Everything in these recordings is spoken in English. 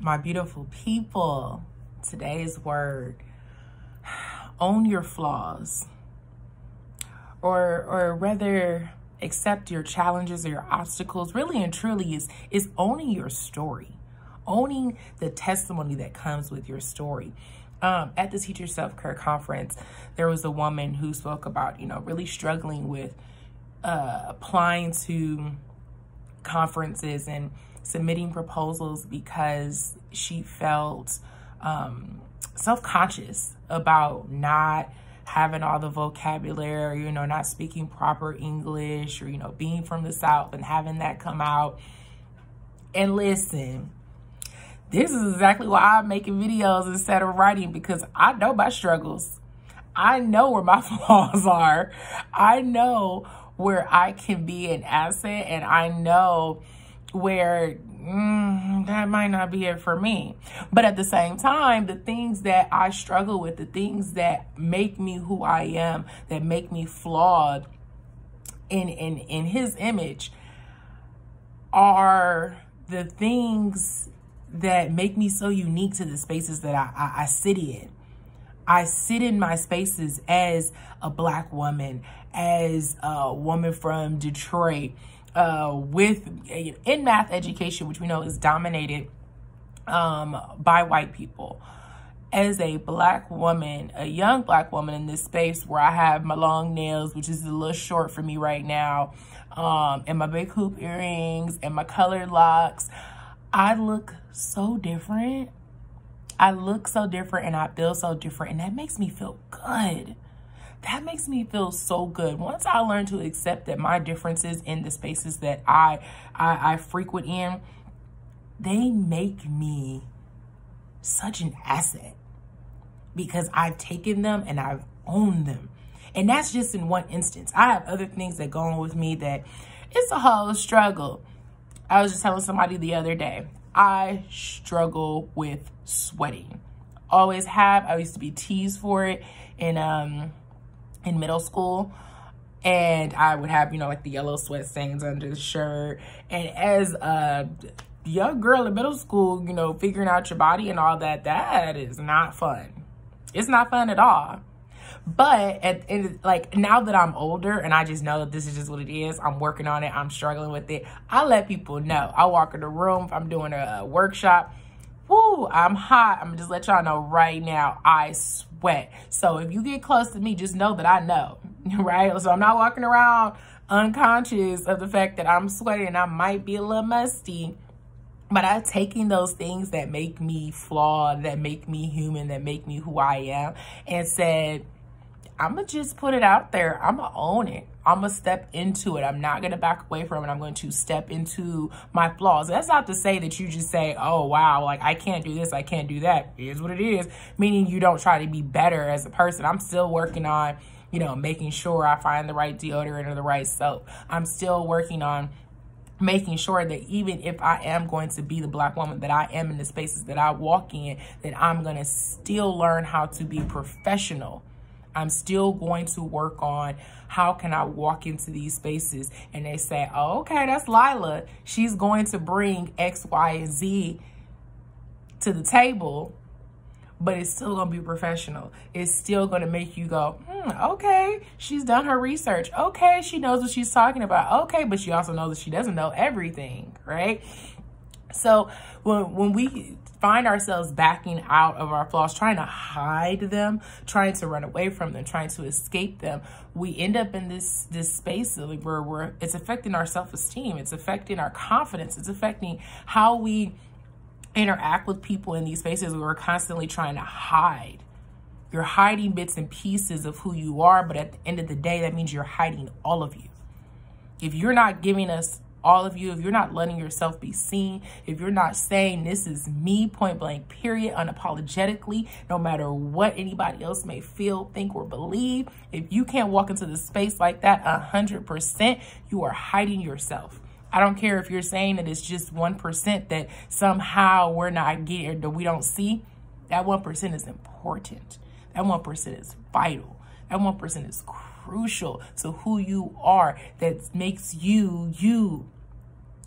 My beautiful people, today's word, own your flaws, or rather accept your challenges or your obstacles. Really and truly is owning your story, owning the testimony that comes with your story. At the Teach Yourself Care Conference, there was a woman who spoke about, really struggling with applying to conferences and submitting proposals because she felt self-conscious about not having all the vocabulary, not speaking proper English, or, being from the South and having that come out. And listen, this is exactly why I'm making videos instead of writing, because I know my struggles. I know where my flaws are. I know where I can be an asset, and I know where that might not be it for me. But at the same time, the things that I struggle with, the things that make me who I am, that make me flawed in his image, are the things that make me so unique to the spaces that I sit in. I sit in my spaces as a Black woman, as a woman from Detroit, in math education, which we know is dominated by white people. As a Black woman, a young Black woman in this space where I have my long nails, which is a little short for me right now, and my big hoop earrings and my colored locks, I look so different. I look so different and I feel so different, and that makes me feel good. That makes me feel so good. Once I learn to accept that my differences in the spaces that I frequent in, they make me such an asset because I've taken them and I've owned them. And that's just in one instance. I have other things that go on with me that it's a whole struggle. I was just telling somebody the other day, I struggle with sweating. Always have. I used to be teased for it in middle school. And I would have, like the yellow sweat stains under the shirt. And as a young girl in middle school, figuring out your body and all that, that is not fun. It's not fun at all. But now that I'm older and I just know that this is just what it is, I'm working on it, I'm struggling with it, I let people know. I walk in the room, if I'm doing a workshop, woo, I'm hot. I'm gonna just let y'all know right now, I sweat. So if you get close to me, just know that I know, right? So I'm not walking around unconscious of the fact that I'm sweating and I might be a little musty. But I've taken those things that make me flawed, that make me human, that make me who I am, and said, I'm going to just put it out there. I'm going to own it. I'm going to step into it. I'm not going to back away from it. I'm going to step into my flaws. That's not to say that you just say, oh, wow, like I can't do this, I can't do that. It is what it is. Meaning you don't try to be better as a person. I'm still working on, making sure I find the right deodorant or the right soap. I'm still working on making sure that even if I am going to be the Black woman that I am in the spaces that I walk in, that I'm going to still learn how to be professional. I'm still going to work on how can I walk into these spaces and they say, oh, okay, that's Lila. She's going to bring X, Y, and Z to the table, but it's still going to be professional. It's still going to make you go, okay, she's done her research. Okay, she knows what she's talking about. Okay, but she also knows that she doesn't know everything, right? So when we find ourselves backing out of our flaws, trying to hide them, trying to run away from them, trying to escape them, we end up in this space where it's affecting our self-esteem. It's affecting our confidence. It's affecting how we interact with people in these spaces where we're constantly trying to hide. You're hiding bits and pieces of who you are, but at the end of the day, that means you're hiding all of you. If you're not giving us all of you, if you're not letting yourself be seen, if you're not saying this is me, point blank, period, unapologetically, no matter what anybody else may feel, think, or believe, if you can't walk into the space like that 100%, you are hiding yourself. I don't care if you're saying that it's just 1% that somehow we're not getting, that we don't see. That 1% is important. That 1% is vital. That 1% is crucial to who you are. That makes you, you.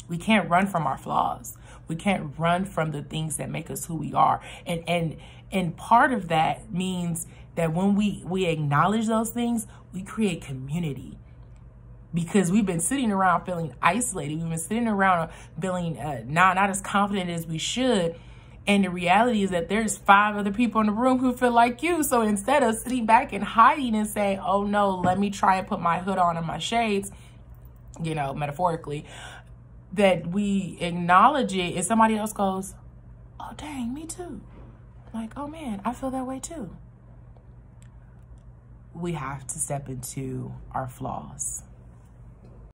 We can't run from our flaws. We can't run from the things that make us who we are. And part of that means that when we acknowledge those things, we create community. Because we've been sitting around feeling isolated. We've been sitting around feeling not as confident as we should. And the reality is that there's 5 other people in the room who feel like you. So instead of sitting back and hiding and saying, oh no, let me try and put my hood on and my shades, you know, metaphorically, that we acknowledge it and somebody else goes, oh dang, me too. Like, oh man, I feel that way too. We have to step into our flaws.